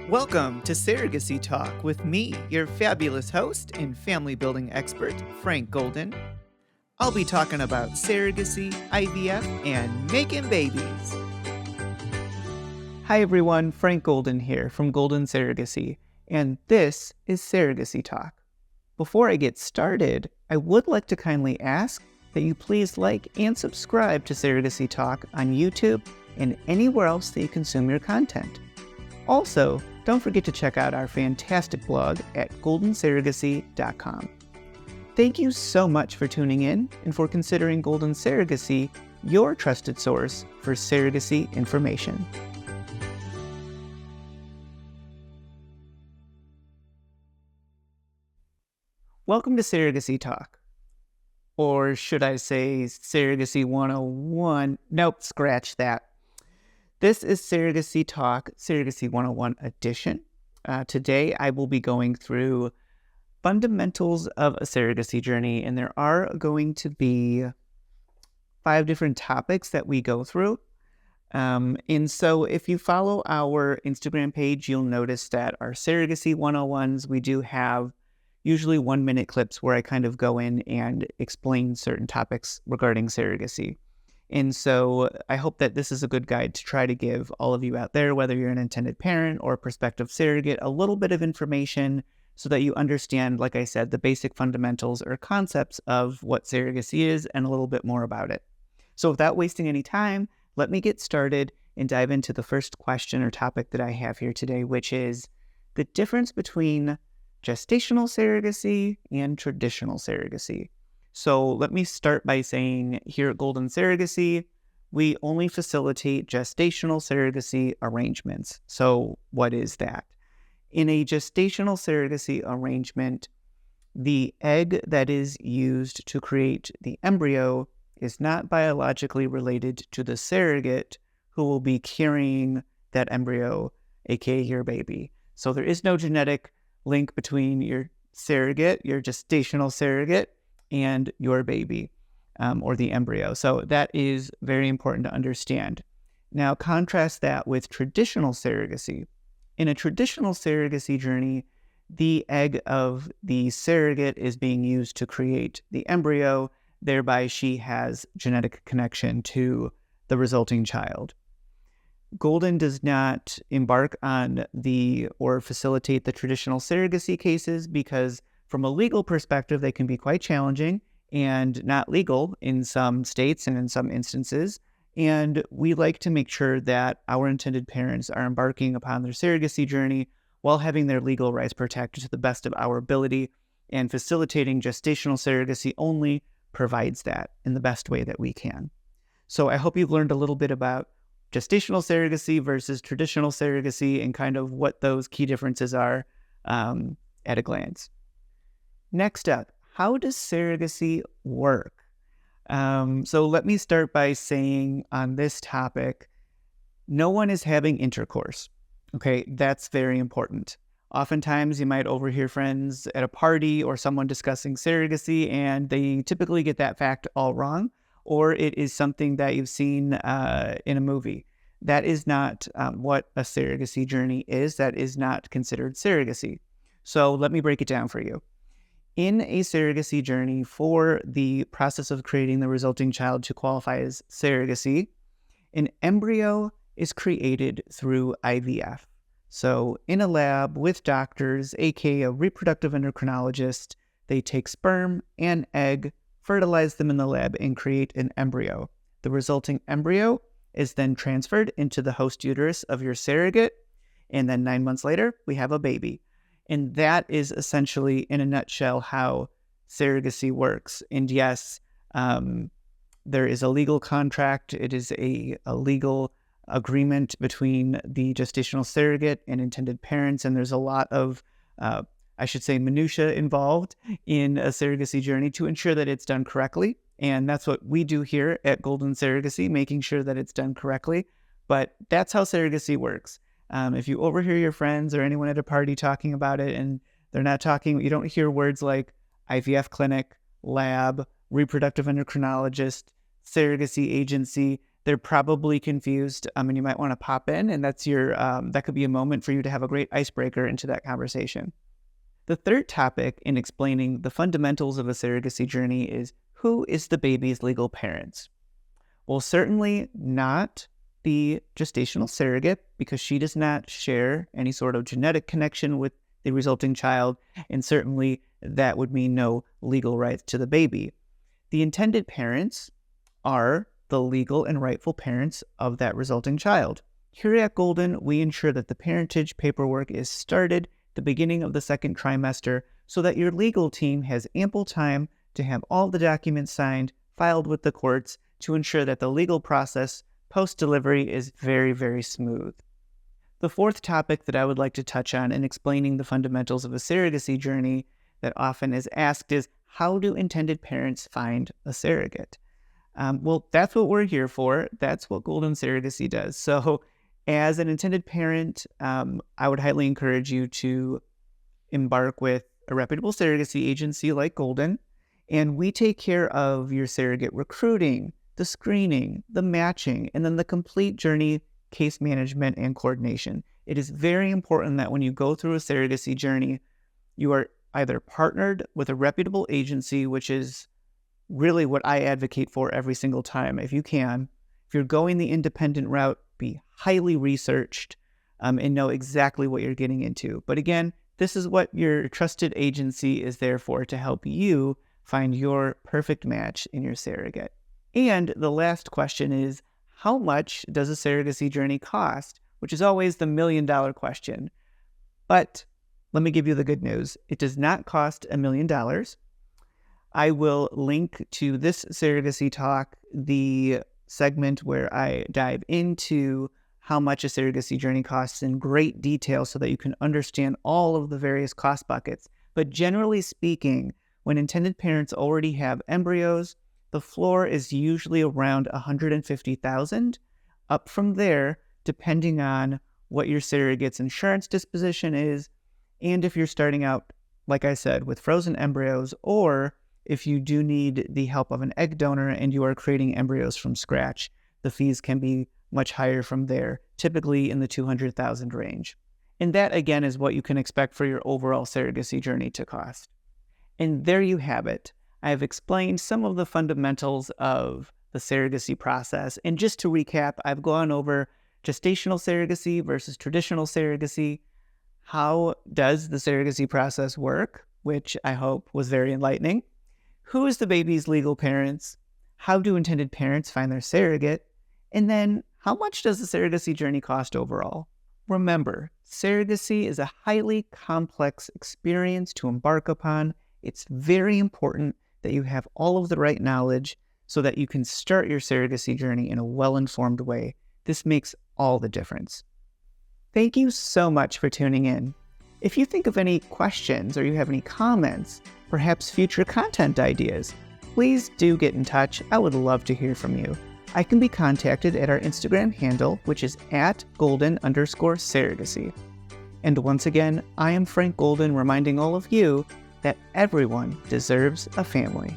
Welcome to Surrogacy Talk with me, your fabulous host and family building expert, Frank Golden. I'll be talking about surrogacy, IVF, and making babies. Hi everyone, Frank Golden here from Golden Surrogacy, and this is Surrogacy Talk. Before I get started, I would like to kindly ask that you please like and subscribe to Surrogacy Talk on YouTube and anywhere else that you consume your content. Also, don't forget to check out our fantastic blog at goldensurrogacy.com. Thank you so much for tuning in and for considering Golden Surrogacy your trusted source for surrogacy information. Welcome to Surrogacy Talk. Or should I say Surrogacy 101? Nope, scratch that. This is Surrogacy Talk, Surrogacy 101 edition. Today I will be going through fundamentals of a surrogacy journey, and there are going to be 5 different topics that we go through. And so if you follow our Instagram page, you'll notice that our Surrogacy 101s, we do have usually 1-minute clips where I kind of go in and explain certain topics regarding surrogacy. And so I hope that this is a good guide to try to give all of you out there, whether you're an intended parent or prospective surrogate, a little bit of information so that you understand, like I said, the basic fundamentals or concepts of what surrogacy is and a little bit more about it. So without wasting any time, let me get started and dive into the first question or topic that I have here today, which is the difference between gestational surrogacy and traditional surrogacy. So let me start by saying here at Golden Surrogacy, we only facilitate gestational surrogacy arrangements. So what is that? In a gestational surrogacy arrangement, the egg that is used to create the embryo is not biologically related to the surrogate who will be carrying that embryo, aka your baby. So there is no genetic link between your surrogate, your gestational surrogate, and your baby or the embryo. So that is very important to understand. Now contrast that with traditional surrogacy. In a traditional surrogacy journey, the egg of the surrogate is being used to create the embryo, thereby she has genetic connection to the resulting child. Golden does not embark on or facilitate the traditional surrogacy cases because from a legal perspective, they can be quite challenging and not legal in some states and in some instances. And we like to make sure that our intended parents are embarking upon their surrogacy journey while having their legal rights protected to the best of our ability, and facilitating gestational surrogacy only provides that in the best way that we can. So I hope you've learned a little bit about gestational surrogacy versus traditional surrogacy and kind of what those key differences are at a glance. Next up, how does surrogacy work? So let me start by saying on this topic, no one is having intercourse. Okay, that's very important. Oftentimes you might overhear friends at a party or someone discussing surrogacy, and they typically get that fact all wrong, or it is something that you've seen in a movie. That is not what a surrogacy journey is. That is not considered surrogacy. So let me break it down for you. In a surrogacy journey, for the process of creating the resulting child to qualify as surrogacy, an embryo is created through IVF. So in a lab with doctors, aka a reproductive endocrinologist, they take sperm and egg, fertilize them in the lab, and create an embryo. The resulting embryo is then transferred into the host uterus of your surrogate, and then 9 months later, we have a baby. And that is essentially, in a nutshell, how surrogacy works. And yes, there is a legal contract. It is a legal agreement between the gestational surrogate and intended parents. And there's a lot of, minutia involved in a surrogacy journey to ensure that it's done correctly. And that's what we do here at Golden Surrogacy, making sure that it's done correctly. But that's how surrogacy works. If you overhear your friends or anyone at a party talking about it and they're not talking, you don't hear words like IVF clinic, lab, reproductive endocrinologist, surrogacy agency, They're probably confused, and you might want to pop in, and that's that could be a moment for you to have a great icebreaker into that conversation. The third topic in explaining the fundamentals of a surrogacy journey is, who is the baby's legal parents? Well, certainly not the gestational surrogate, because she does not share any sort of genetic connection with the resulting child, and certainly that would mean no legal rights to the baby. The intended parents are the legal and rightful parents of that resulting child. Here at Golden, we ensure that the parentage paperwork is started the beginning of the second trimester so that your legal team has ample time to have all the documents signed, filed with the courts to ensure that the legal process post-delivery is very, very smooth. The fourth topic that I would like to touch on in explaining the fundamentals of a surrogacy journey that often is asked is, how do intended parents find a surrogate? Well, that's what we're here for. That's what Golden Surrogacy does. So as an intended parent, I would highly encourage you to embark with a reputable surrogacy agency like Golden, and we take care of your surrogate recruiting, the screening, the matching, and then the complete journey, case management, and coordination. It is very important that when you go through a surrogacy journey, you are either partnered with a reputable agency, which is really what I advocate for every single time. If you can, if you're going the independent route, be highly researched and know exactly what you're getting into. But again, this is what your trusted agency is there for, to help you find your perfect match in your surrogate. And the last question is, how much does a surrogacy journey cost? Which is always the million-dollar question. But let me give you the good news. It does not cost $1 million. I will link to this Surrogacy Talk, the segment where I dive into how much a surrogacy journey costs in great detail so that you can understand all of the various cost buckets. But generally speaking, when intended parents already have embryos, the floor is usually around $150,000. Up from there, depending on what your surrogate's insurance disposition is, and if you're starting out, like I said, with frozen embryos, or if you do need the help of an egg donor and you are creating embryos from scratch, the fees can be much higher from there, typically in the $200,000 range. And that, again, is what you can expect for your overall surrogacy journey to cost. And there you have it. I have explained some of the fundamentals of the surrogacy process. And just to recap, I've gone over gestational surrogacy versus traditional surrogacy. How does the surrogacy process work? Which I hope was very enlightening. Who is the baby's legal parents? How do intended parents find their surrogate? And then, how much does the surrogacy journey cost overall? Remember, surrogacy is a highly complex experience to embark upon. It's very important that you have all of the right knowledge so that you can start your surrogacy journey in a well-informed way. This makes all the difference. Thank you so much for tuning in. If you think of any questions or you have any comments, perhaps future content ideas, please do get in touch. I would love to hear from you. I can be contacted at our Instagram handle, which is @golden_surrogacy. And once again, I am Frank Golden, reminding all of you that everyone deserves a family.